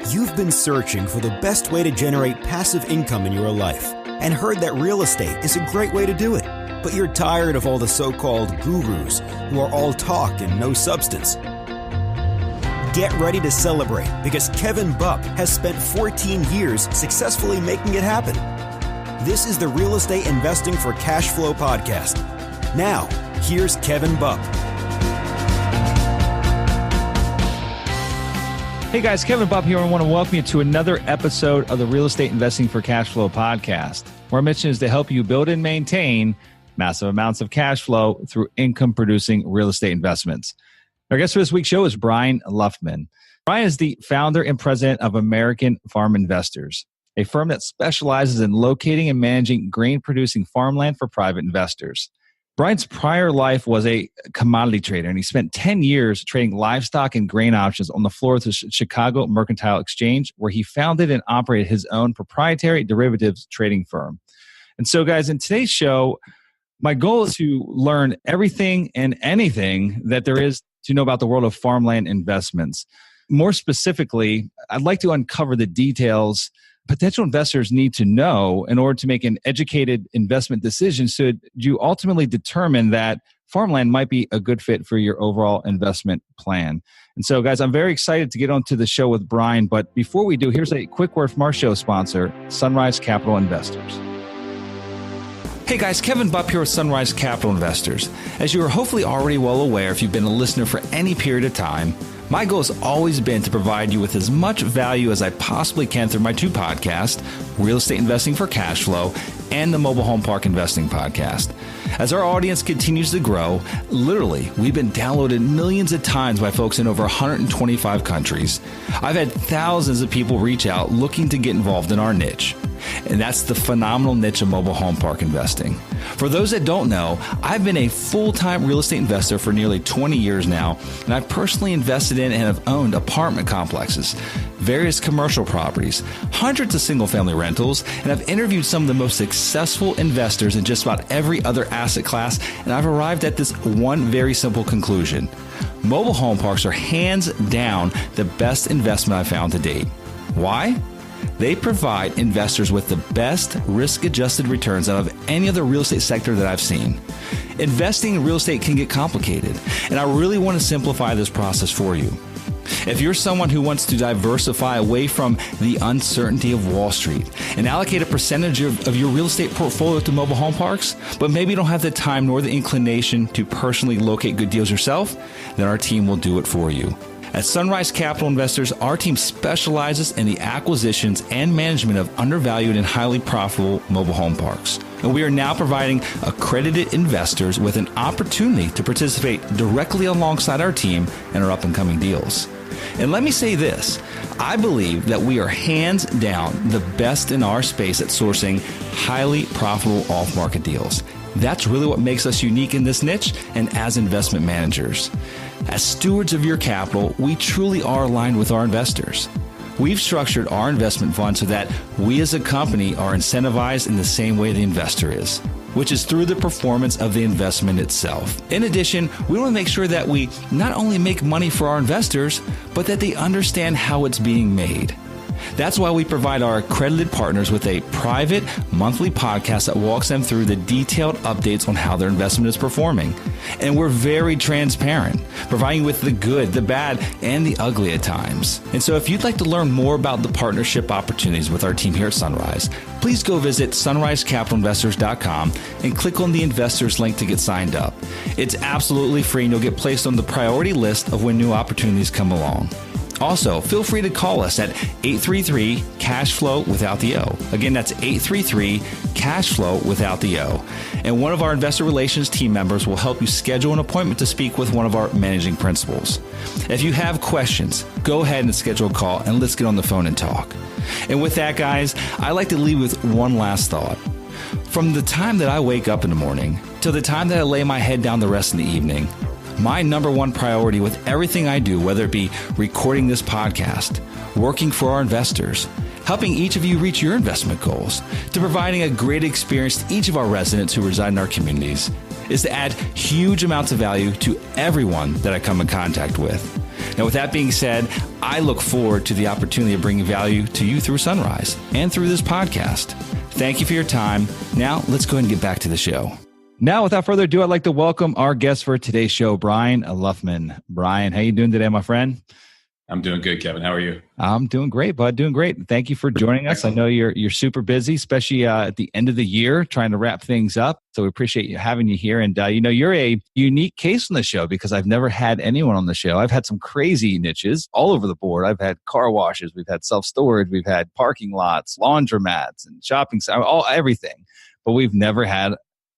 You've been searching for the best way to generate passive income in your life and heard that real estate is a great way to do it. But you're tired of all the so-called gurus who are all talk and no substance. Get ready to celebrate because Kevin Bupp has spent 14 years successfully making it happen. This is the Real Estate Investing for Cashflow Podcast. Now, here's Kevin Bupp. Hey guys, Kevin Bupp here. I want to welcome you to another episode of the Real Estate Investing for Cashflow Podcast, where our mission is to help you build and maintain massive amounts of cash flow through income-producing real estate investments. Our guest for this week's show is Brian Luftman. Brian is the founder and president of American Farm Investors, a firm that specializes in locating and managing grain-producing farmland for private investors. Brian's prior life was a commodity trader, and he spent 10 years trading livestock and grain options on the floor of the Chicago Mercantile Exchange, where he founded and operated his own proprietary derivatives trading firm. And so, guys, in today's show, my goal is to learn everything and anything that there is to know about the world of farmland investments. More specifically, I'd like to uncover the details potential investors need to know in order to make an educated investment decision so you ultimately determine that farmland might be a good fit for your overall investment plan. And so, guys, I'm very excited to get onto the show with Brian. But before we do, here's a quick word from our show sponsor, Sunrise Capital Investors. Hey guys, Kevin Bupp here with Sunrise Capital Investors. As you are hopefully already well aware if you've been a listener for any period of time, my goal has always been to provide you with as much value as I possibly can through my two podcasts, Real Estate Investing for Cashflow and the Mobile Home Park Investing Podcast. As our audience continues to grow, literally, we've been downloaded millions of times by folks in over 125 countries. I've had thousands of people reach out looking to get involved in our niche. And that's the phenomenal niche of mobile home park investing. For those that don't know, I've been a full-time real estate investor for nearly 20 years now, and I've personally invested in and have owned apartment complexes, various commercial properties, hundreds of single-family rentals, and I've interviewed some of the most successful investors in just about every other asset class, and I've arrived at this one very simple conclusion. Mobile home parks are hands down the best investment I've found to date. Why? They provide investors with the best risk-adjusted returns out of any other real estate sector that I've seen. Investing in real estate can get complicated, and I really want to simplify this process for you. If you're someone who wants to diversify away from the uncertainty of Wall Street and allocate a percentage of your real estate portfolio to mobile home parks, but maybe you don't have the time nor the inclination to personally locate good deals yourself, then our team will do it for you. At Sunrise Capital Investors, our team specializes in the acquisitions and management of undervalued and highly profitable mobile home parks. And we are now providing accredited investors with an opportunity to participate directly alongside our team in our up-and-coming deals. And let me say this, I believe that we are hands down the best in our space at sourcing highly profitable off-market deals. That's really what makes us unique in this niche and as investment managers. As stewards of your capital, we truly are aligned with our investors. We've structured our investment fund so that we as a company are incentivized in the same way the investor is, which is through the performance of the investment itself. In addition, we want to make sure that we not only make money for our investors, but that they understand how it's being made. That's why we provide our accredited partners with a private monthly podcast that walks them through the detailed updates on how their investment is performing. And we're very transparent, providing you with the good, the bad, and the ugly at times. And so if you'd like to learn more about the partnership opportunities with our team here at Sunrise, please go visit sunrisecapitalinvestors.com and click on the investors link to get signed up. It's absolutely free and you'll get placed on the priority list of when new opportunities come along. Also, feel free to call us at 833-CASHFLOW without the O. Again, that's 833-CASHFLOW without the O. And one of our investor relations team members will help you schedule an appointment to speak with one of our managing principals. If you have questions, go ahead and schedule a call and let's get on the phone and talk. And with that, guys, I'd like to leave with one last thought. From the time that I wake up in the morning till the time that I lay my head down the rest of the evening, my number one priority with everything I do, whether it be recording this podcast, working for our investors, helping each of you reach your investment goals, to providing a great experience to each of our residents who reside in our communities, is to add huge amounts of value to everyone that I come in contact with. Now, with that being said, I look forward to the opportunity of bringing value to you through Sunrise and through this podcast. Thank you for your time. Now, let's go ahead and get back to the show. Now, without further ado, I'd like to welcome our guest for today's show, Brian Luftman. Brian, how you doing today, my friend? I'm doing good, Kevin. How are you? I'm doing great, bud. Doing great. Thank you for joining us. I know you're super busy, especially at the end of the year, trying to wrap things up. So we appreciate you having you here. And you're a unique case on the show because I've never had anyone on the show. I've had some crazy niches all over the board. I've had car washes, we've had self-storage, we've had parking lots, laundromats, and shopping, everything. But we've never had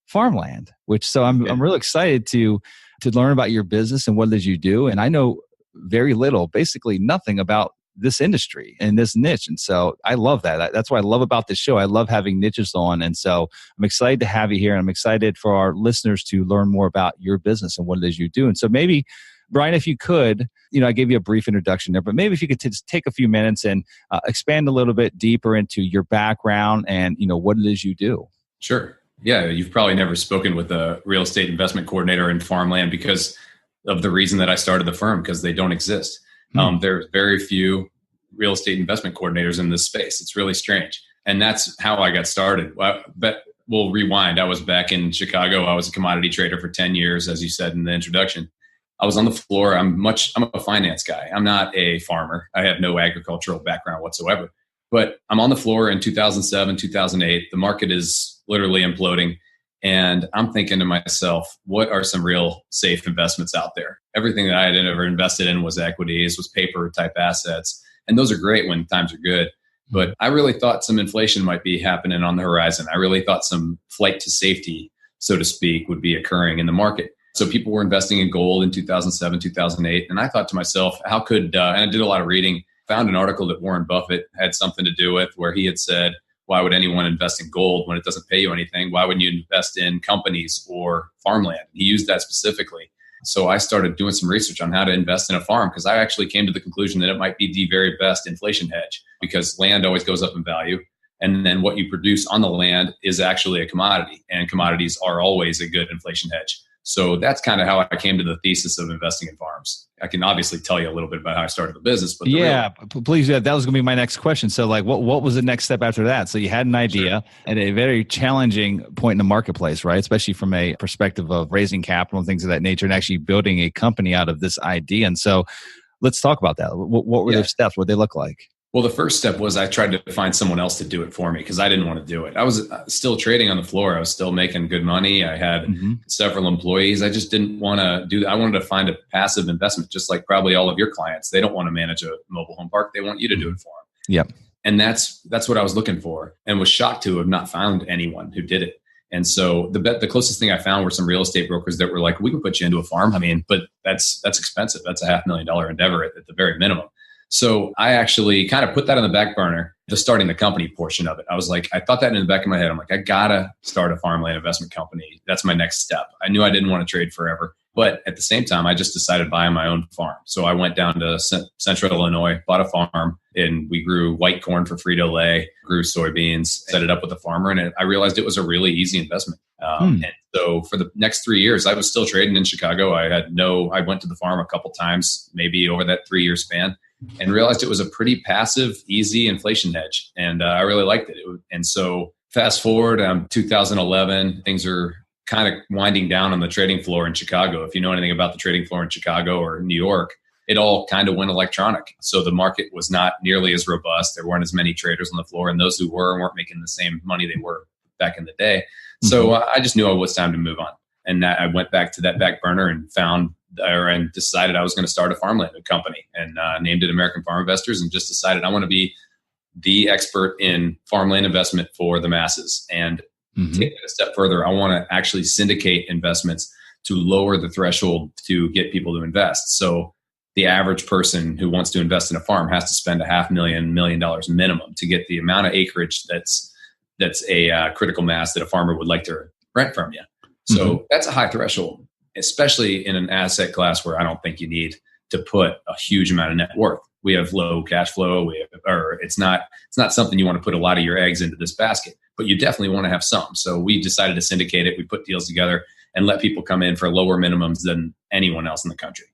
farmland. I'm really excited to learn about your business and what it is you do. And I know very little, basically nothing about this industry and this niche. And so I love that. That's what I love about this show. I love having niches on. And so I'm excited to have you here. And I'm excited for our listeners to learn more about your business and what it is you do. And so maybe, Brian, if you could, I gave you a brief introduction there, but maybe if you could just take a few minutes and expand a little bit deeper into your background and, what it is you do. Sure. Yeah. You've probably never spoken with a real estate investment coordinator in Farmland because of the reason that I started the firm, because they don't exist. There's very few real estate investment coordinators in this space. It's really strange. And that's how I got started. But we'll rewind. I was back in Chicago. I was a commodity trader for 10 years, as you said in the introduction. I was on the floor. I'm a finance guy. I'm not a farmer. I have no agricultural background whatsoever. But I'm on the floor in 2007, 2008. The market is literally imploding. And I'm thinking to myself, what are some real safe investments out there? Everything that I had ever invested in was equities, was paper type assets. And those are great when times are good. But I really thought some inflation might be happening on the horizon. I really thought some flight to safety, so to speak, would be occurring in the market. So people were investing in gold in 2007, 2008. And I thought to myself, how could, and I did a lot of reading, found an article that Warren Buffett had something to do with where he had said, why would anyone invest in gold when it doesn't pay you anything? Why wouldn't you invest in companies or farmland? He used that specifically. So I started doing some research on how to invest in a farm because I actually came to the conclusion that it might be the very best inflation hedge because land always goes up in value. And then what you produce on the land is actually a commodity, and commodities are always a good inflation hedge. So that's kind of how I came to the thesis of investing in farms. I can obviously tell you a little bit about how I started the business. But please. That was going to be my next question. So what was the next step after that? So you had an idea at a very challenging point in the marketplace, right? Especially from a perspective of raising capital and things of that nature and actually building a company out of this idea. And so let's talk about that. What were those steps? What did they look like? Well, the first step was I tried to find someone else to do it for me because I didn't want to do it. I was still trading on the floor. I was still making good money. I had several employees. I just didn't want to do that. I wanted to find a passive investment, just like probably all of your clients. They don't want to manage a mobile home park. They want you to do it for them. Yep. And that's what I was looking for and was shocked to have not found anyone who did it. And so the closest thing I found were some real estate brokers that were like, we can put you into a farm. I mean, but that's expensive. That's a $500,000 endeavor at the very minimum. So I actually kind of put that on the back burner, the starting the company portion of it. I was like, I thought that in the back of my head. I'm like, I gotta start a farmland investment company. That's my next step. I knew I didn't want to trade forever. But at the same time, I just decided buying my own farm. So I went down to central Illinois, bought a farm, and we grew white corn for Frito-Lay, grew soybeans, set it up with a farmer. And I realized it was a really easy investment. And so for the next 3 years, I was still trading in Chicago. I went to the farm a couple times, maybe over that 3-year span, and realized it was a pretty passive, easy inflation hedge. And I really liked it. And so fast forward, 2011, things are kind of winding down on the trading floor in Chicago. If you know anything about the trading floor in Chicago or New York, it all kind of went electronic. So the market was not nearly as robust. There weren't as many traders on the floor, and those who weren't making the same money they were back in the day. So I just knew it was time to move on. And I went back to that back burner and decided I was going to start a farmland company and named it American Farm Investors, and just decided I want to be the expert in farmland investment for the masses. And take it a step further, I want to actually syndicate investments to lower the threshold to get people to invest. So the average person who wants to invest in a farm has to spend $500,000 million minimum to get the amount of acreage that's a critical mass that a farmer would like to rent from you. So that's a high threshold, especially in an asset class where I don't think you need to put a huge amount of net worth. We have low cash flow. It's not something you want to put a lot of your eggs into this basket, but you definitely want to have some. So we decided to syndicate it. We put deals together and let people come in for lower minimums than anyone else in the country.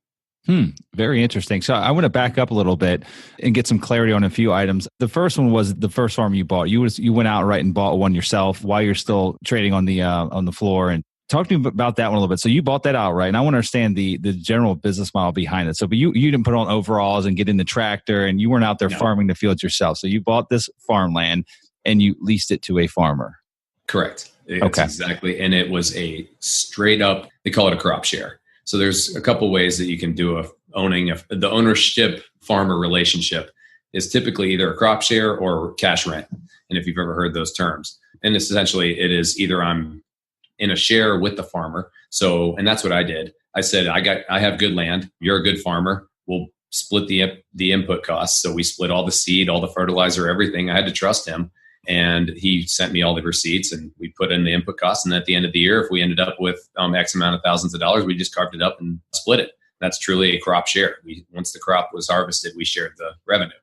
Very interesting. So I want to back up a little bit and get some clarity on a few items. The first one was the first farm you bought. You went outright and bought one yourself while you're still trading on the floor. And talk to me about that one a little bit. So you bought that outright, and I want to understand the general business model behind it. So, but you didn't put on overalls and get in the tractor, and you weren't out there farming the fields yourself. So you bought this farmland and you leased it to a farmer. Correct. Okay. Exactly. And it was a straight up, they call it a crop share. So there's a couple ways that you can do the ownership farmer relationship is typically either a crop share or cash rent. And if you've ever heard those terms, and essentially it is either I'm in a share with the farmer. So, and that's what I did. I said, I have good land. You're a good farmer. We'll split the input costs. So we split all the seed, all the fertilizer, everything. I had to trust him. And he sent me all the receipts and we put in the input costs. And at the end of the year, if we ended up with X amount of thousands of dollars, we just carved it up and split it. That's truly a crop share. Once the crop was harvested, we shared the revenue.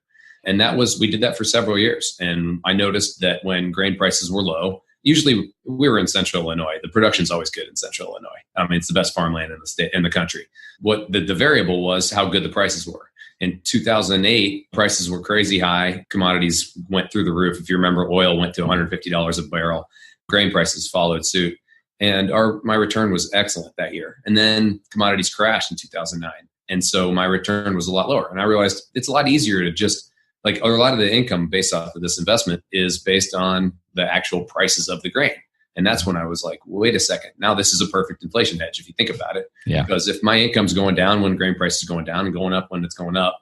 And we did that for several years. And I noticed that when grain prices were low, usually we were in central Illinois. The production's always good in central Illinois. I mean, it's the best farmland in the state, in the country. What the variable was how good the prices were. In 2008, prices were crazy high. Commodities went through the roof. If you remember, oil went to $150 a barrel. Grain prices followed suit. And my return was excellent that year. And then commodities crashed in 2009. And so my return was a lot lower. And I realized it's a lot easier to just a lot of the income based off of this investment is based on the actual prices of the grain. And that's when I was like, wait a second. Now this is a perfect inflation hedge if you think about it. Yeah. Because if my income's going down when grain price is going down and going up when it's going up,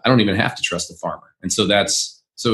I don't even have to trust the farmer. And so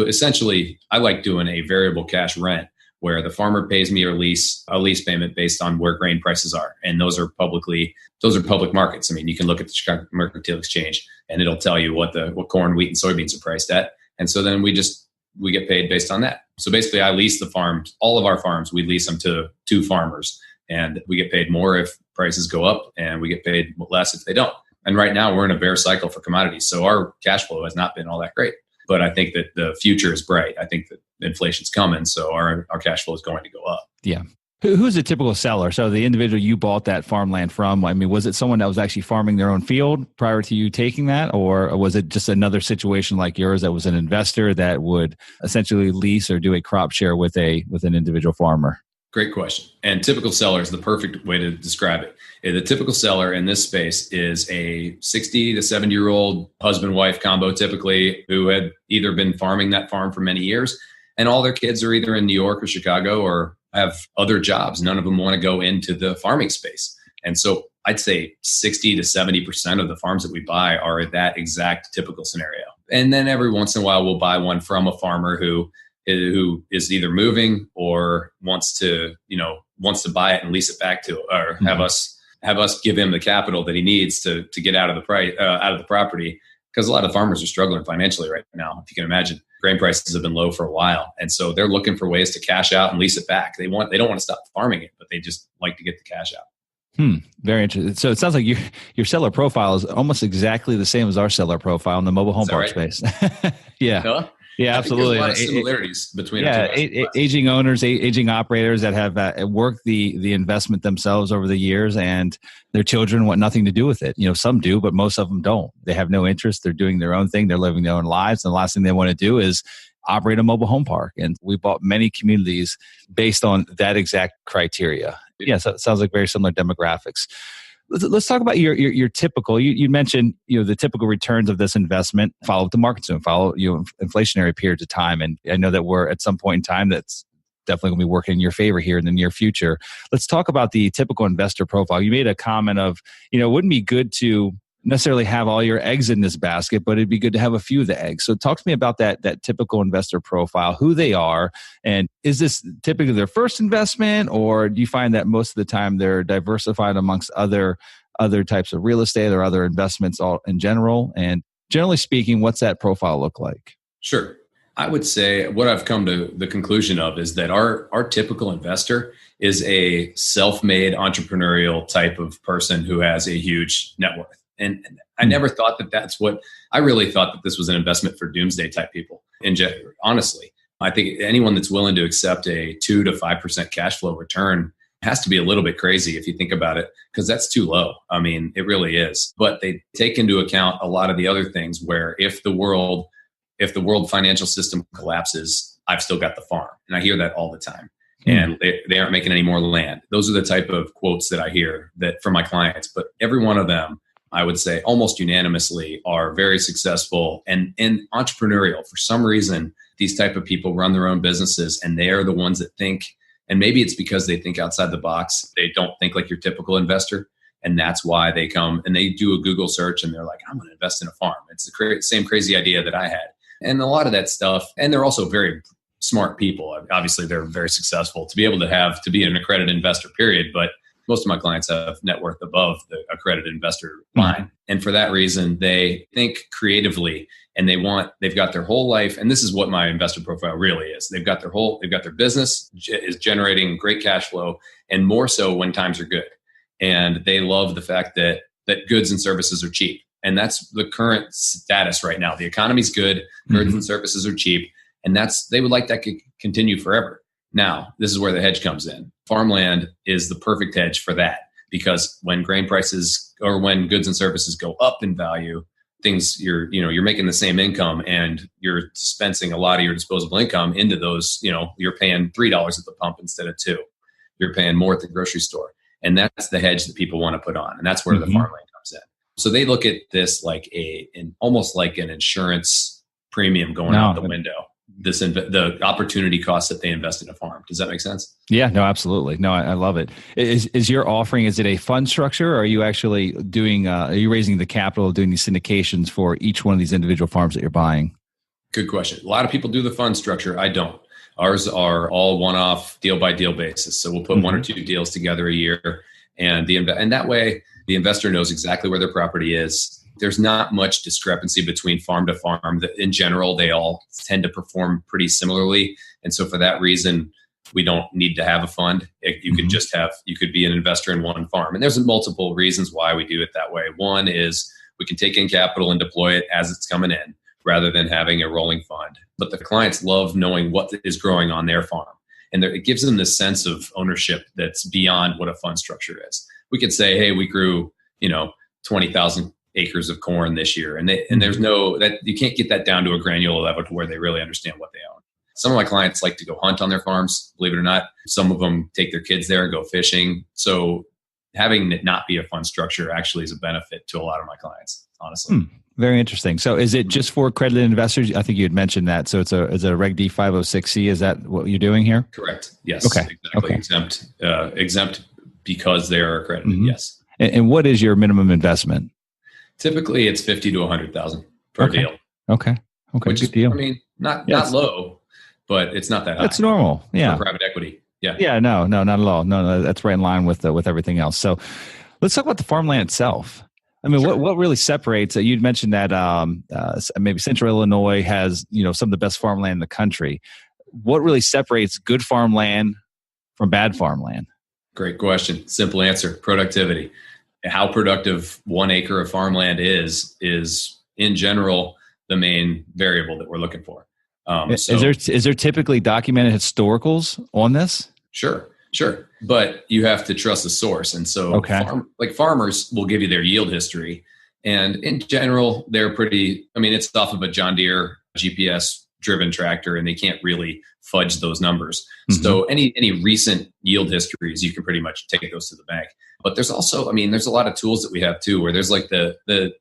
essentially I like doing a variable cash rent where the farmer pays me a lease payment based on where grain prices are. And those are public markets. I mean, you can look at the Chicago Mercantile Exchange and it'll tell you what corn, wheat, and soybeans are priced at. And so then we get paid based on that. So basically I lease the farms, all of our farms, we lease them to two farmers and we get paid more if prices go up and we get paid less if they don't. And right now we're in a bear cycle for commodities. So our cash flow has not been all that great, but I think that the future is bright. I think that inflation's coming. So our cash flow is going to go up. Yeah. Who's a typical seller? So the individual you bought that farmland from, I mean, was it someone that was actually farming their own field prior to you taking that? Or was it just another situation like yours that was an investor that would essentially lease or do a crop share with an individual farmer? Great question. And typical seller is the perfect way to describe it. The typical seller in this space is a 60 to 70-year-old husband-wife combo, typically, who had either been farming that farm for many years, and all their kids are either in New York or Chicago or have other jobs. None of them want to go into the farming space. And so I'd say 60 to 70% of the farms that we buy are that exact typical scenario. And then every once in a while, we'll buy one from a farmer who is either moving or wants to buy it and lease it back to, or have us give him the capital that he needs to get out of the property. Because a lot of farmers are struggling financially right now. If you can imagine, grain prices have been low for a while. And so they're looking for ways to cash out and lease it back. They don't want to stop farming it, but they just like to get the cash out. Very interesting. So it sounds like your seller profile is almost exactly the same as our seller profile in the mobile home park space. Yeah. Huh? Yeah, absolutely. There's a lot of similarities between aging owners, aging operators that have worked the investment themselves over the years, and their children want nothing to do with it. Some do, but most of them don't. They have no interest. They're doing their own thing. They're living their own lives. And the last thing they want to do is operate a mobile home park. And we bought many communities based on that exact criteria. Yeah, so it sounds like very similar demographics. Let's talk about your typical. You mentioned the typical returns of this investment follow the market soon, follow inflationary periods of time, and I know that we're at some point in time that's definitely going to be working in your favor here in the near future. Let's talk about the typical investor profile. You made a comment of it wouldn't be good to necessarily have all your eggs in this basket, but it'd be good to have a few of the eggs. So talk to me about that typical investor profile, who they are, and is this typically their first investment, or do you find that most of the time they're diversified amongst other types of real estate or other investments all in general? And generally speaking, what's that profile look like? Sure. I would say what I've come to the conclusion of is that our typical investor is a self-made entrepreneurial type of person who has a huge net worth. And I never thought I really thought that this was an investment for doomsday type people. And honestly, I think anyone that's willing to accept a 2 to 5% cash flow return has to be a little bit crazy if you think about it, because that's too low. I mean, it really is. But they take into account a lot of the other things where if the world financial system collapses, I've still got the farm. And I hear that all the time. And they aren't making any more land. Those are the type of quotes that I hear that from my clients. But every one of them, I would say almost unanimously, are very successful and entrepreneurial. For some reason, these type of people run their own businesses, and they are the ones that think, and maybe it's because they think outside the box. They don't think like your typical investor. And that's why they come and they do a Google search and they're like, I'm going to invest in a farm. It's the same crazy idea that I had. And a lot of that stuff. And they're also very smart people. Obviously, they're very successful to be able to be an accredited investor, period. But most of my clients have net worth above the accredited investor line. And for that reason, they think creatively and they've got their whole life. And this is what my investor profile really is. They've got their business is generating great cash flow, and more so when times are good. And they love the fact that goods and services are cheap. And that's the current status right now. The economy's good, goods and services are cheap. And they would like that to continue forever. Now, this is where the hedge comes in. Farmland is the perfect hedge for that, because when grain prices or when goods and services go up in value, you're making the same income and you're dispensing a lot of your disposable income into those, you're paying $3 at the pump instead of $2. You're paying more at the grocery store. And that's the hedge that people want to put on. And that's where the farmland comes in. So they look at this like almost like an insurance premium going out the window. The opportunity cost that they invest in a farm. Does that make sense? Yeah, no, absolutely. No, I love it. Is your offering, is it a fund structure, or are you actually are you raising the capital, doing these syndications for each one of these individual farms that you're buying? Good question. A lot of people do the fund structure. I don't. Ours are all one-off, deal-by-deal basis. So we'll put one or two deals together a year, and that way the investor knows exactly where their property is. There's not much discrepancy between farm to farm. In general, they all tend to perform pretty similarly. And so for that reason, we don't need to have a fund. You could be an investor in one farm. And there's multiple reasons why we do it that way. One is we can take in capital and deploy it as it's coming in rather than having a rolling fund. But the clients love knowing what is growing on their farm. And it gives them this sense of ownership that's beyond what a fund structure is. We could say, hey, we grew, 20,000 acres of corn this year. And there's you can't get that down to a granular level to where they really understand what they own. Some of my clients like to go hunt on their farms, believe it or not. Some of them take their kids there and go fishing. So having it not be a fund structure actually is a benefit to a lot of my clients, honestly. Very interesting. So is it just for accredited investors? I think you had mentioned that. So it's a Reg D 506C. Is that what you're doing here? Correct. Yes. Okay. Exactly. Okay. Exempt because they are accredited. Yes. And what is your minimum investment? Typically, it's $50,000 to $100,000 per deal. Okay. Which good deal. Not low, but it's not that high. That's normal. Yeah. For private equity. Yeah. Yeah. No, not at all. No, that's right in line with everything else. So let's talk about the farmland itself. Sure. What really separates? You'd mentioned that maybe Central Illinois has some of the best farmland in the country. What really separates good farmland from bad farmland? Great question. Simple answer: productivity. How productive 1 acre of farmland is in general the main variable that we're looking for. Is there typically documented historicals on this? Sure. But you have to trust the source. And so farmers will give you their yield history. And in general, they're it's off of a John Deere GPS driven tractor, and they can't really fudge those numbers. So any recent yield histories, you can pretty much take those to the bank. But there's also, there's a lot of tools that we have too, where there's like the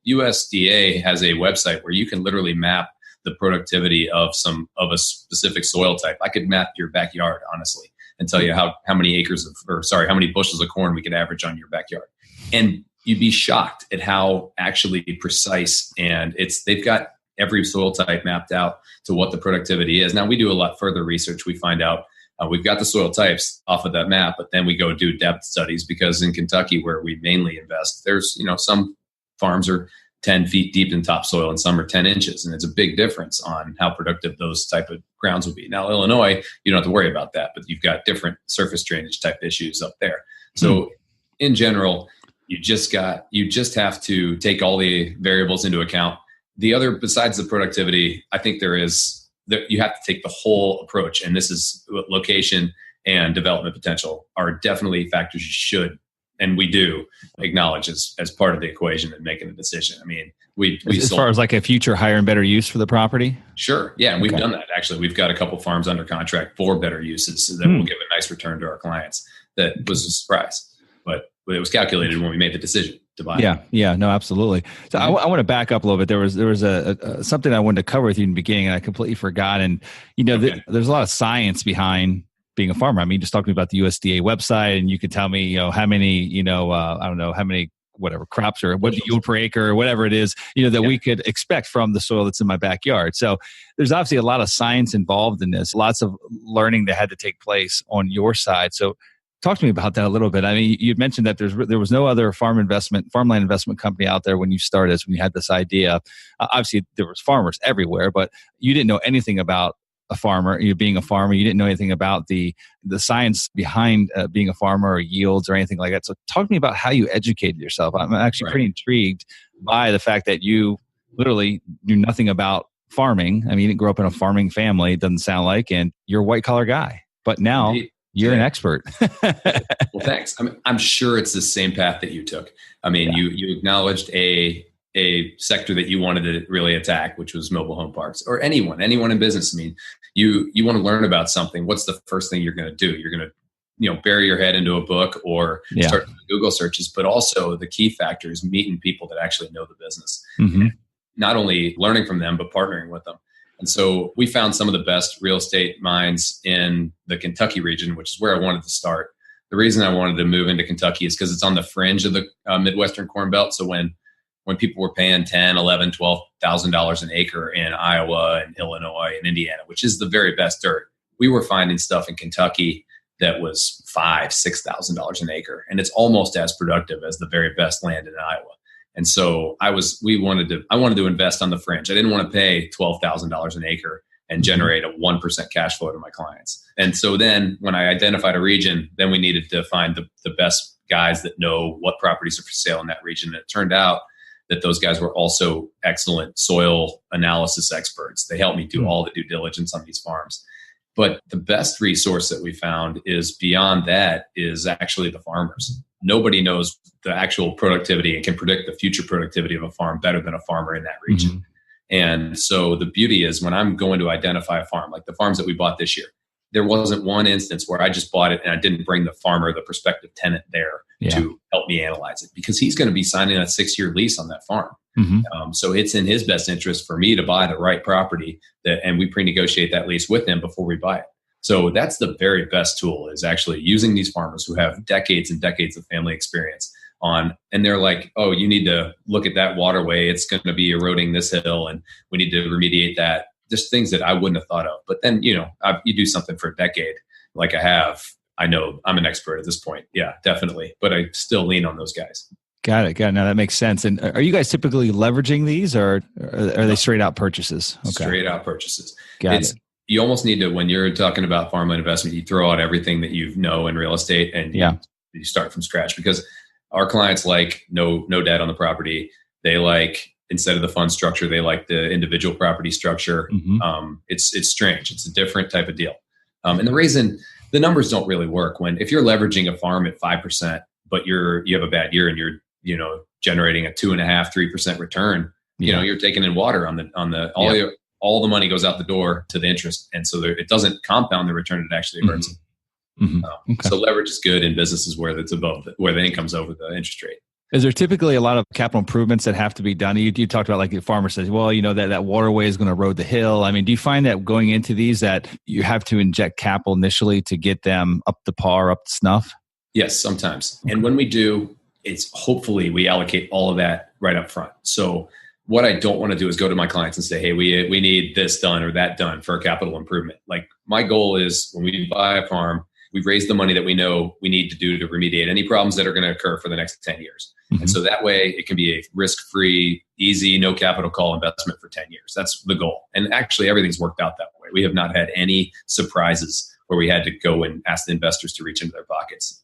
USDA has a website where you can literally map the productivity of a specific soil type. I could map your backyard, honestly, and tell you how many bushels of corn we could average on your backyard. And you'd be shocked at how actually precise, and they've got every soil type mapped out to what the productivity is. Now, we do a lot further research. We find out we've got the soil types off of that map, but then we go do depth studies, because in Kentucky, where we mainly invest, there's, some farms are 10 feet deep in topsoil and some are 10 inches. And it's a big difference on how productive those type of grounds will be. Now, Illinois, you don't have to worry about that, but you've got different surface drainage type issues up there. So in general, you just have to take all the variables into account. The other, besides the productivity, I think you have to take the whole approach, and this is location and development potential are definitely factors you should, and we do acknowledge as part of the equation in making a decision. I mean, we as far as like a future higher and better use for the property? Sure. Yeah. And we've done that. Actually, we've got a couple farms under contract for better uses that will give a nice return to our clients. That was a surprise, but it was calculated when we made the decision to buy. Yeah. No, absolutely. So I want to back up a little bit. There was a something I wanted to cover with you in the beginning, and I completely forgot. And, there's a lot of science behind being a farmer. I mean, just talking about the USDA website, and you could tell me, how many, I don't know, how many, whatever crops or what yield per acre or whatever it is, that we could expect from the soil that's in my backyard. So there's obviously a lot of science involved in this, lots of learning that had to take place on your side. So talk to me about that a little bit. I mean, you mentioned that there was no other farmland investment company out there when you started, when you had this idea. Obviously, there was farmers everywhere, but you didn't know anything about a farmer. You being a farmer, you didn't know anything about the science behind being a farmer or yields or anything like that. So talk to me about how you educated yourself. I'm actually pretty intrigued by the fact that you literally knew nothing about farming. I mean, you didn't grow up in a farming family, it doesn't sound like, and you're a white collar guy. But now you're an expert. Well, thanks. I mean, I'm sure it's the same path that you took. I mean, you acknowledged a sector that you wanted to really attack, which was mobile home parks, or anyone in business. I mean, you want to learn about something. What's the first thing you're going to do? You're going to, bury your head into a book or start Google searches, but also the key factor is meeting people that actually know the business. Mm-hmm. Not only learning from them, but partnering with them. And so we found some of the best real estate minds in the Kentucky region, which is where I wanted to start. The reason I wanted to move into Kentucky is because it's on the fringe of the Midwestern Corn Belt. So when people were paying $10,000, $11,000, $12,000 an acre in Iowa and Illinois and Indiana, which is the very best dirt, we were finding stuff in Kentucky that was $5,000, $6,000 an acre. And it's almost as productive as the very best land in Iowa. And so I wanted to invest on the fringe. I didn't want to pay $12,000 an acre and generate a 1% cash flow to my clients. And so then when I identified a region, then we needed to find the best guys that know what properties are for sale in that region. And it turned out that those guys were also excellent soil analysis experts. They helped me do all the due diligence on these farms. But the best resource that we found is beyond that is actually the farmers. Nobody knows the actual productivity and can predict the future productivity of a farm better than a farmer in that region. Mm-hmm. And so the beauty is when I'm going to identify a farm, like the farms that we bought this year, there wasn't one instance where I just bought it and I didn't bring the farmer, the prospective tenant there to help me analyze it, because he's going to be signing a 6-year lease on that farm. Mm-hmm. So it's in his best interest for me to buy the right property and we pre-negotiate that lease with him before we buy it. So that's the very best tool, is actually using these farmers who have decades and decades of family experience and they're like, oh, you need to look at that waterway. It's going to be eroding this hill and we need to remediate that. Just things that I wouldn't have thought of. But then, you do something for a decade like I have. I know I'm an expert at this point. Yeah, definitely. But I still lean on those guys. Got it. Now that makes sense. And are you guys typically leveraging these, or are they straight out purchases? Okay. Straight out purchases. Got it. You almost need to, when you're talking about farmland investment, you throw out everything that you know in real estate and you start from scratch, because our clients like no debt on the property. They like, instead of the fund structure, they like the individual property structure. Mm-hmm. It's strange. It's a different type of deal. And the reason the numbers don't really work if you're leveraging a farm at 5%, but you have a bad year and you're, generating a 2.5%, 3% return, you're taking in water all the money goes out the door to the interest. And so it doesn't compound the return. It actually hurts. Mm-hmm. Okay. So leverage is good in businesses where it's where the income's over the interest rate. Is there typically a lot of capital improvements that have to be done? You talked about, like, the farmer says, well, that waterway is going to erode the hill. I mean, do you find that going into these that you have to inject capital initially to get them up to par, up to snuff? Yes, sometimes. Okay. And when we do, it's hopefully we allocate all of that right up front. So what I don't want to do is go to my clients and say, hey, we need this done or that done for a capital improvement. Like, my goal is when we buy a farm, we raise the money that we know we need to do to remediate any problems that are going to occur for the next 10 years. Mm-hmm. And so that way it can be a risk-free, easy, no capital call investment for 10 years. That's the goal. And actually everything's worked out that way. We have not had any surprises where we had to go and ask the investors to reach into their pockets.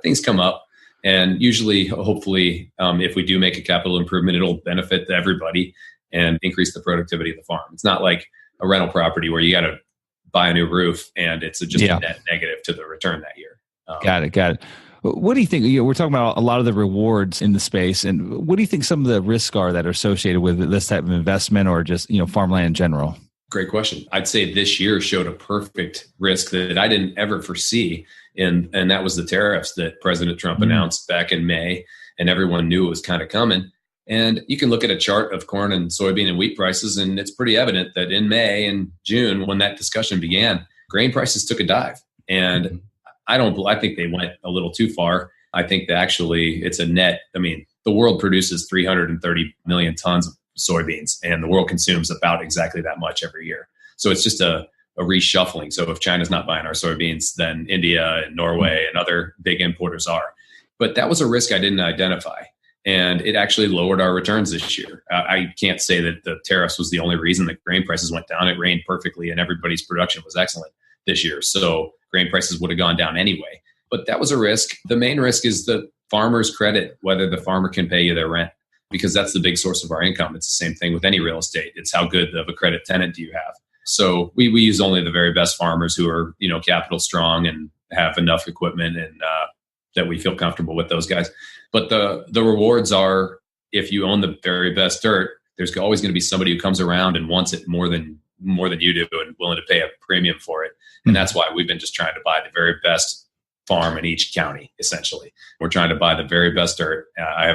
Things come up. And usually, hopefully, if we do make a capital improvement, it'll benefit everybody and increase the productivity of the farm. It's not like a rental property where you got to buy a new roof, and it's just a net negative to the return that year. Got it. What do you think? We're talking about a lot of the rewards in the space, and what do you think some of the risks are that are associated with this type of investment, or just farmland in general? Great question. I'd say this year showed a perfect risk that I didn't ever foresee, and that was the tariffs that President Trump announced back in May, and everyone knew it was kind of coming. And you can look at a chart of corn and soybean and wheat prices, and it's pretty evident that in May and June, when that discussion began, grain prices took a dive. And I think they went a little too far. I think that actually it's a net. I mean, the world produces 330 million tons of soybeans, and the world consumes about exactly that much every year. So it's just a reshuffling. So if China's not buying our soybeans, then India and Norway and other big importers are. But that was a risk I didn't identify. And it actually lowered our returns this year. I can't say that the tariffs was the only reason that grain prices went down. It rained perfectly and everybody's production was excellent this year. So grain prices would have gone down anyway. But that was a risk. The main risk is the farmer's credit, whether the farmer can pay you their rent, because that's the big source of our income. It's the same thing with any real estate. It's how good of a credit tenant do you have? So we use only the very best farmers who are, capital strong and have enough equipment, and that we feel comfortable with those guys. But the rewards are, if you own the very best dirt, there's always going to be somebody who comes around and wants it more than you do and willing to pay a premium for it. And that's why we've been just trying to buy the very best farm in each county, essentially. We're trying to buy the very best dirt. I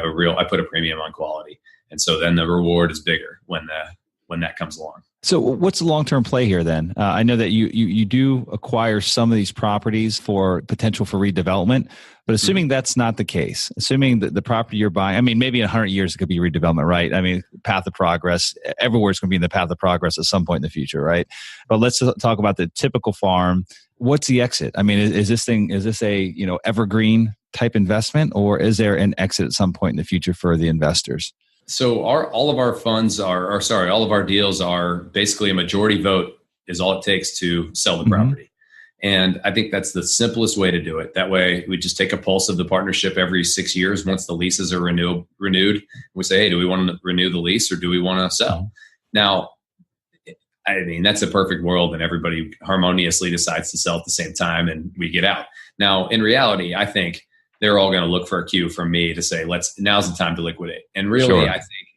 put a premium on quality. And so then the reward is bigger when that comes along. So what's the long-term play here then? I know that you do acquire some of these properties for potential for redevelopment, but assuming that's not the case, assuming that the property you're buying, I mean, maybe in 100 years it could be redevelopment, right? I mean, path of progress, everywhere's going to be in the path of progress at some point in the future, right? But let's talk about the typical farm. What's the exit? I mean, is this a evergreen type investment, or is there an exit at some point in the future for the investors? So all of our deals are basically a majority vote is all it takes to sell the property. And I think that's the simplest way to do it. That way we just take a pulse of the partnership every 6 years. Once the leases are renewed, we say, hey, do we want to renew the lease or do we want to sell? Now, I mean, that's a perfect world and everybody harmoniously decides to sell at the same time and we get out. Now, in reality, I think they're all going to look for a cue from me to say, now's the time to liquidate. And really, I think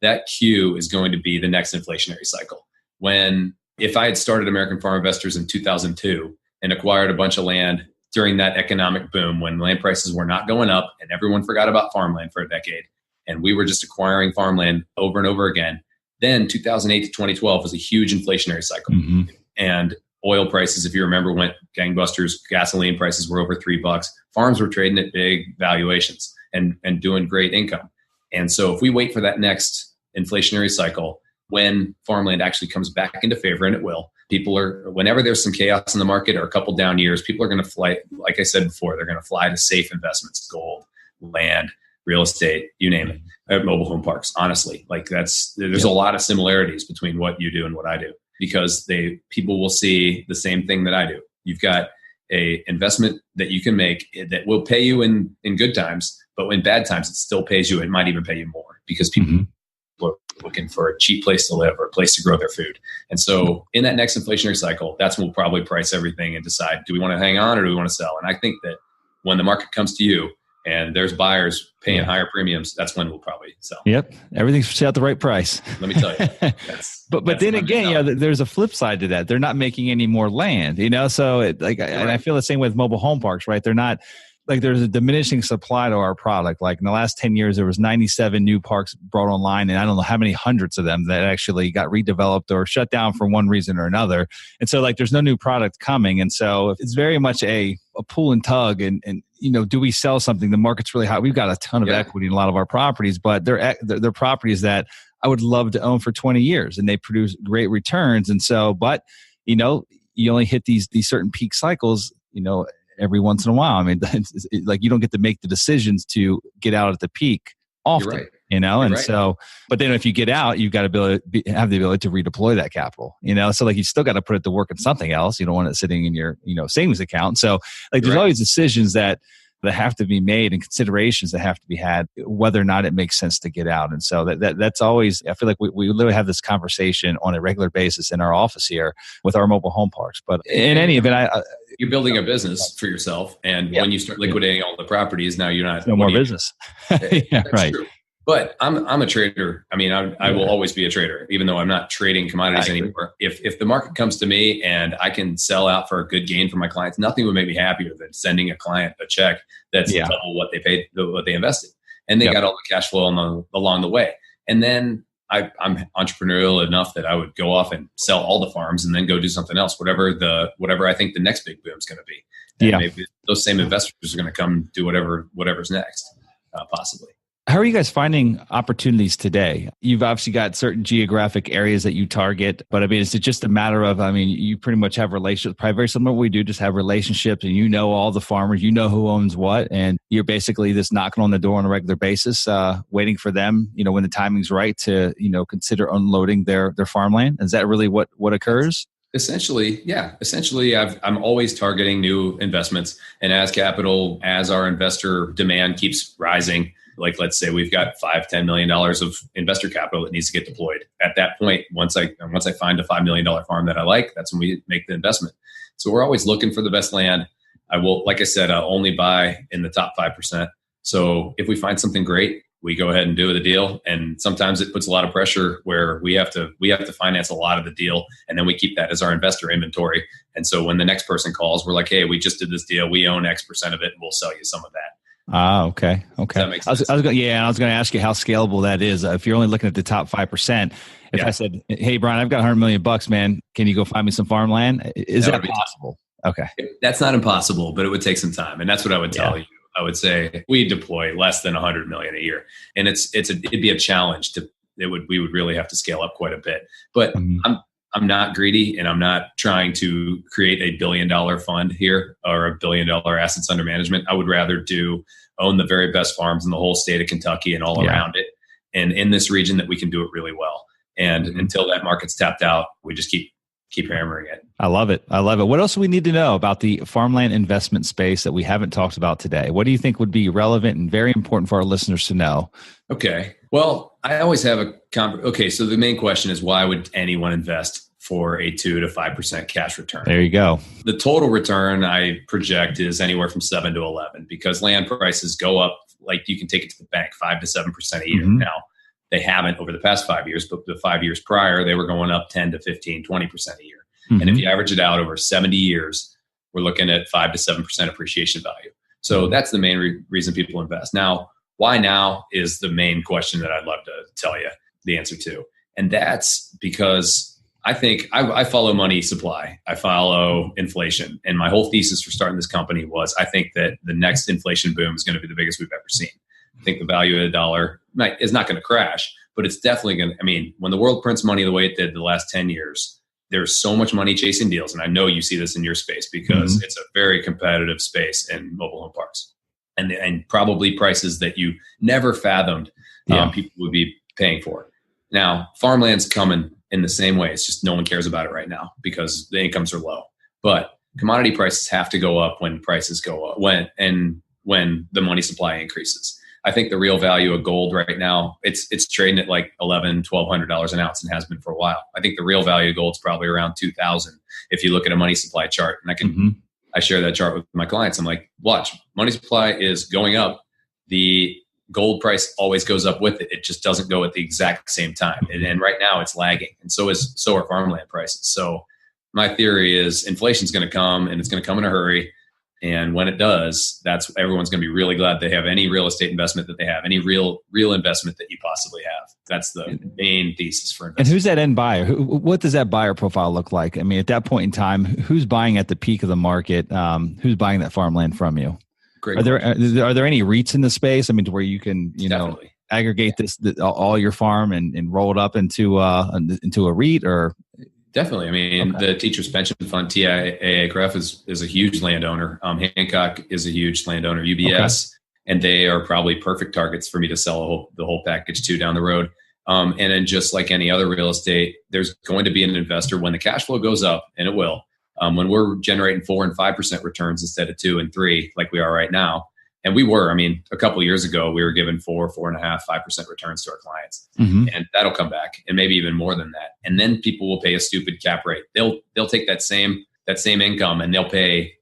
that cue is going to be the next inflationary cycle. If I had started American Farm Investors in 2002 and acquired a bunch of land during that economic boom when land prices were not going up and everyone forgot about farmland for a decade, and we were just acquiring farmland over and over again, then 2008 to 2012 was a huge inflationary cycle. And oil prices, if you remember, went gangbusters. Gasoline prices were over $3. Farms were trading at big valuations and doing great income. And so if we wait for that next inflationary cycle, when farmland actually comes back into favor, and it will, whenever there's some chaos in the market or a couple down years, people are going to fly, like I said before, they're going to fly to safe investments, gold, land, real estate, you name it, mobile home parks. Honestly, there's a lot of similarities between what you do and what I do, because people will see the same thing that I do. You've got a investment that you can make that will pay you in good times, but in bad times, it still pays you. It might even pay you more because people are looking for a cheap place to live or a place to grow their food. And so in that next inflationary cycle, that's when we'll probably price everything and decide, do we want to hang on or do we want to sell? And I think that when the market comes to you and there's buyers paying higher premiums, that's when we'll probably sell. Yep. Everything's set at the right price. Let me tell you. But then again, there's a flip side to that. They're not making any more land, so and I feel the same with mobile home parks, right? They're not, there's a diminishing supply to our product. Like in the last 10 years, there was 97 new parks brought online, and I don't know how many hundreds of them that actually got redeveloped or shut down for one reason or another. And so there's no new product coming. And so it's very much a pull and tug. And do we sell something? The market's really hot. We've got a ton of equity in a lot of our properties, but they're properties that I would love to own for 20 years and they produce great returns. And so, but you only hit these certain peak cycles, every once in a while. I mean, you don't get to make the decisions to get out at the peak often, right. And right. so, but then if you get out, you've got to have the ability to redeploy that capital, so you still got to put it to work in something else. You don't want it sitting in your, savings account. So there's always decisions that that have to be made and considerations that have to be had, whether or not it makes sense to get out. And so that's always, I feel like we literally have this conversation on a regular basis in our office here with our mobile home parks. But in any event, you're building a business for yourself. And when you start liquidating all the properties, now you're not. No more business. Yeah, right. True. But I'm a trader. I mean, I will always be a trader, even though I'm not trading commodities anymore. If the market comes to me and I can sell out for a good gain for my clients, nothing would make me happier than sending a client a check that's double what they paid, what they invested, and they got all the cash flow along the way. And then I'm entrepreneurial enough that I would go off and sell all the farms and then go do something else, whatever I think the next big boom is going to be. And maybe those same investors are going to come do whatever's next, possibly. How are you guys finding opportunities today? You've obviously got certain geographic areas that you target, but I mean, is it just a matter of, you pretty much have relationships, probably very similar to what we do, just have relationships and you know all the farmers, you know who owns what, and you're basically just knocking on the door on a regular basis, waiting for them, when the timing's right to, consider unloading their farmland? Is that really what occurs? Essentially, yeah. Essentially, I'm always targeting new investments, and as our investor demand keeps rising, like let's say we've got $5-10 million of investor capital that needs to get deployed. At that point, once I find a $5 million farm that I like, that's when we make the investment. So we're always looking for the best land. I will, like I said, I'll only buy in the top 5%. So if we find something great, we go ahead and do the deal. And sometimes it puts a lot of pressure where we have to finance a lot of the deal, and then we keep that as our investor inventory. And so when the next person calls, we're like, hey, we just did this deal. We own X% of it, and we'll sell you some of that. Ah, okay. Does that make sense? I was going to ask you how scalable that is. If you're only looking at the top 5%, if I said, hey, Brian, I've got $100 million, man, can you go find me some farmland? Is that possible? Okay. That's not impossible, but it would take some time. And that's what I would tell you. I would say we deploy less than $100 million a year, and it'd be a challenge we would really have to scale up quite a bit. But I'm not greedy, and I'm not trying to create a $1 billion fund here or $1 billion assets under management. I would rather own the very best farms in the whole state of Kentucky and all around it, and in this region that we can do it really well. And until that market's tapped out, we just keep hammering it. I love it. What else do we need to know about the farmland investment space that we haven't talked about today? What do you think would be relevant and very important for our listeners to know? Okay. Well, I always have so the main question is, why would anyone invest for a 2 to 5% cash return? There you go. The total return I project is anywhere from 7 to 11, because land prices go up. Like, you can take it to the bank 5 to 7% a year. Now, they haven't over the past 5 years, but the 5 years prior, they were going up 10 to 15, 20% a year. And if you average it out over 70 years, we're looking at 5 to 7% appreciation value. So that's the main reason people invest. Now, why now is the main question that I'd love to tell you the answer to. And that's because I think I follow money supply. I follow inflation. And my whole thesis for starting this company was, I think that the next inflation boom is going to be the biggest we've ever seen. I think the value of the dollar is not going to crash, but it's definitely going to, when the world prints money the way it did the last 10 years, there's so much money chasing deals. And I know you see this in your space, because it's a very competitive space in mobile home parks, and probably prices that you never fathomed people would be paying for. Now, farmland's coming in the same way. It's just no one cares about it right now because the incomes are low. But commodity prices have to go up when prices go up, when the money supply increases. I think the real value of gold right now, it's trading at like $1,100-$1,200 an ounce, and has been for a while. I think the real value of gold is probably around $2,000 if you look at a money supply chart. And I share that chart with my clients. I'm like, watch, money supply is going up. The gold price always goes up with it. It just doesn't go at the exact same time. And right now it's lagging, and so are farmland prices. So my theory is inflation's going to come, and it's going to come in a hurry. And when it does, everyone's going to be really glad they have any real estate investment that they have, any real investment that you possibly have. That's the main thesis for investment. And who's that end buyer? What does that buyer profile look like? At that point in time, who's buying at the peak of the market? Who's buying that farmland from you? Great. Are there any REITs in the space? To where you can, aggregate all your farm and roll it up into a REIT, or? Definitely. The Teachers Pension Fund, TIAA-CREF, is a huge landowner. Hancock is a huge landowner, UBS, and they are probably perfect targets for me to sell the whole package to down the road. And then, just like any other real estate, there's going to be an investor when the cash flow goes up, and it will. When we're generating 4 and 5% returns instead of 2 and 3, like we are right now, And we were, a couple of years ago, we were giving 4.5%, 5% returns to our clients, and that'll come back, and maybe even more than that. And then people will pay a stupid cap rate. They'll take that same income and they'll pay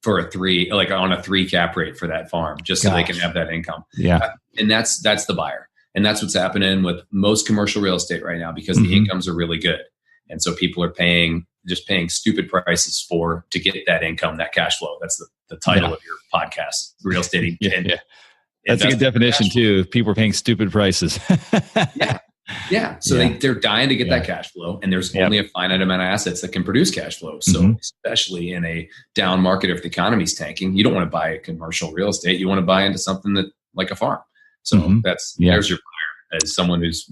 for a 3, like on a 3 cap rate for that farm, just so they can have that income. Yeah, and that's the buyer, and that's what's happening with most commercial real estate right now, because the incomes are really good, and so people are paying stupid prices to get that income, that cash flow. That's the title of your podcast, Real Estate. That's a good definition too. People are paying stupid prices. Yeah. So they're dying to get that cash flow, and there's only a finite amount of assets that can produce cash flow. So especially in a down market, if the economy's tanking, you don't want to buy commercial real estate. You want to buy into something that like a farm. So there's your buyer, as someone who's,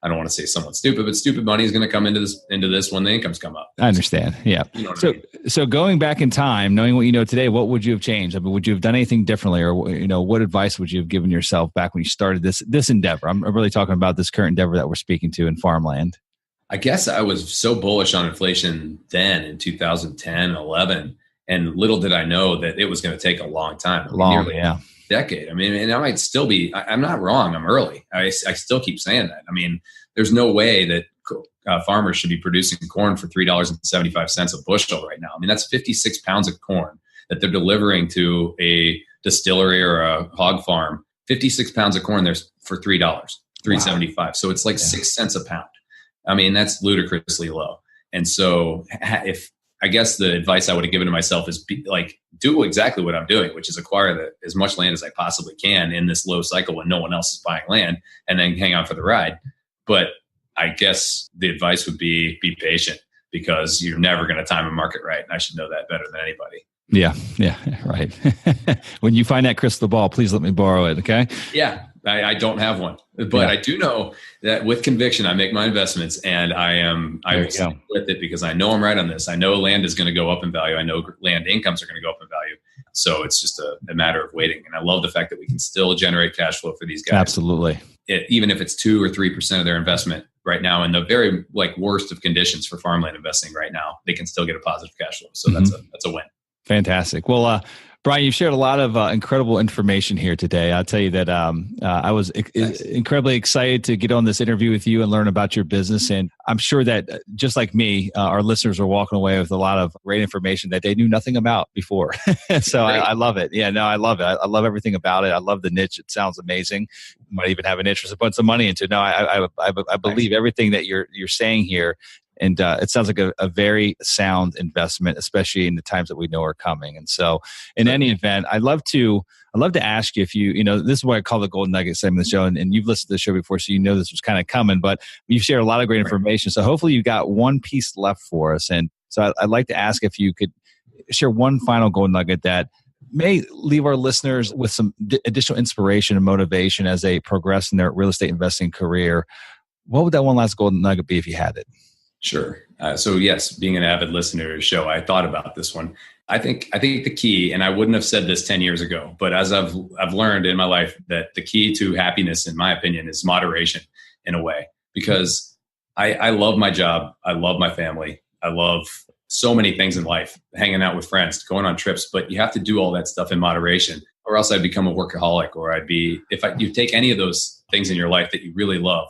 I don't want to say someone stupid, but stupid money is going to come into this when the incomes come up. I understand. Yeah. You know what I mean? So going back in time, knowing what you know today, what would you have changed? Would you have done anything differently, or what advice would you have given yourself back when you started this endeavor? I'm really talking about this current endeavor that we're speaking to in Farmland. I guess I was so bullish on inflation then in 2010, 11, and little did I know that it was going to take a long time. Nearly a decade. And I might still be, I'm not wrong. I'm early. I still keep saying that. There's no way that farmers should be producing corn for $3.75 a bushel right now. that's 56 pounds of corn that they're delivering to a distillery or a hog farm. 56 pounds of corn there's for $3.75. Wow. So it's like 6 cents a pound. That's ludicrously low. And so I guess the advice I would have given to myself is do exactly what I'm doing, which is acquire as much land as I possibly can in this low cycle when no one else is buying land, and then hang on for the ride. But I guess the advice would be patient, because you're never going to time a market right. And I should know that better than anybody. Yeah, right. When you find that crystal ball, please let me borrow it, okay? Yeah, I don't have one. But I do know that with conviction, I make my investments, and I'm stick with it because I know I'm right on this. I know land is going to go up in value. I know land incomes are going to go up in value. So it's just a matter of waiting. And I love the fact that we can still generate cash flow for these guys. Absolutely. Even if it's 2 or 3% of their investment right now, in the very worst of conditions for farmland investing right now, they can still get a positive cash flow. So that's a win. Fantastic. Well, Brian, you've shared a lot of incredible information here today. I'll tell you that I was incredibly excited to get on this interview with you and learn about your business. And I'm sure that just like me, our listeners are walking away with a lot of great information that they knew nothing about before. So I love it. Yeah, no, I love it. I love everything about it. I love the niche. It sounds amazing. Might even have an interest to put some money into. No, I believe everything that you're saying here. And it sounds like a very sound investment, especially in the times that we know are coming. And so in any event, I'd love to ask you if this is what I call the golden nugget segment of the show. And you've listened to the show before, so you know this was kind of coming, but you've shared a lot of great information. So hopefully you've got one piece left for us. And so I'd like to ask if you could share one final golden nugget that may leave our listeners with some additional inspiration and motivation as they progress in their real estate investing career. What would that one last golden nugget be if you had it? Sure. So yes, being an avid listener to the show, I thought about this one. I think the key, and I wouldn't have said this 10 years ago, but as I've learned in my life, that the key to happiness, in my opinion, is moderation in a way, because I love my job. I love my family. I love so many things in life, hanging out with friends, going on trips, but you have to do all that stuff in moderation, or else I'd become a workaholic, or you take any of those things in your life that you really love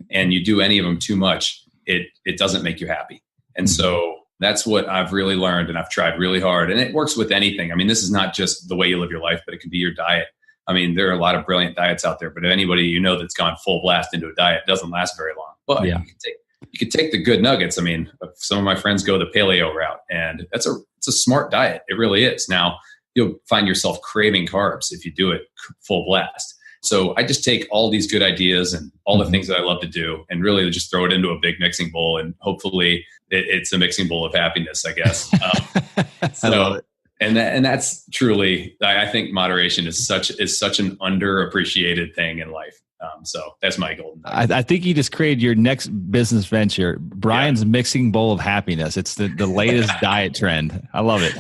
and you do any of them too much, it doesn't make you happy. And so that's what I've really learned, and I've tried really hard, and it works with anything. This is not just the way you live your life, but it could be your diet. There are a lot of brilliant diets out there, but if anybody that's gone full blast into a diet doesn't last very long. But you could take the good nuggets. Some of my friends go the paleo route, and it's a smart diet. It really is. Now, you'll find yourself craving carbs if you do it full blast. So I just take all these good ideas and all the things that I love to do and really just throw it into a big mixing bowl. And hopefully it's a mixing bowl of happiness, I guess. I love it. And that's truly, I think moderation is such an underappreciated thing in life. So that's my golden nugget. I think you just created your next business venture, Brian's Mixing Bowl of Happiness. It's the latest diet trend. I love it.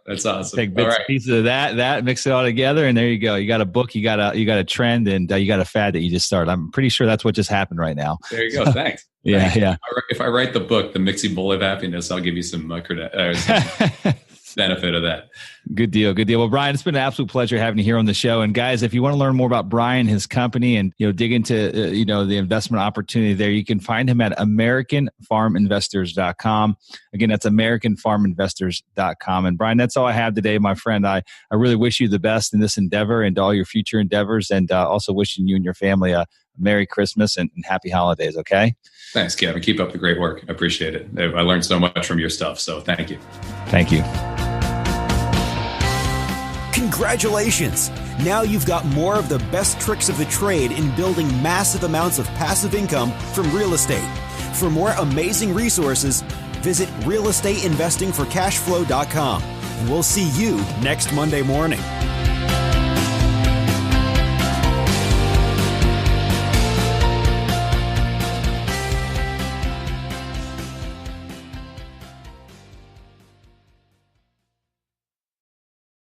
That's awesome. Take bits and pieces of that, mix it all together, and there you go. You got a book, you got a trend, and you got a fad that you just started. I'm pretty sure that's what just happened right now. There you go. Thanks. Yeah. If I write the book, The Mixing Bowl of Happiness, I'll give you some credit. benefit of that. Good deal. Good deal. Well, Brian, it's been an absolute pleasure having you here on the show. And guys, if you want to learn more about Brian, his company, and dig into the investment opportunity there, you can find him at AmericanFarmInvestors.com. Again, that's AmericanFarmInvestors.com. And Brian, that's all I have today, my friend. I really wish you the best in this endeavor and all your future endeavors, and also wishing you and your family a Merry Christmas and happy holidays. Okay. Thanks, Kevin. Keep up the great work. I appreciate it. I learned so much from your stuff. So thank you. Thank you. Congratulations! Now you've got more of the best tricks of the trade in building massive amounts of passive income from real estate. For more amazing resources, visit realestateinvestingforcashflow.com. And we'll see you next Monday morning.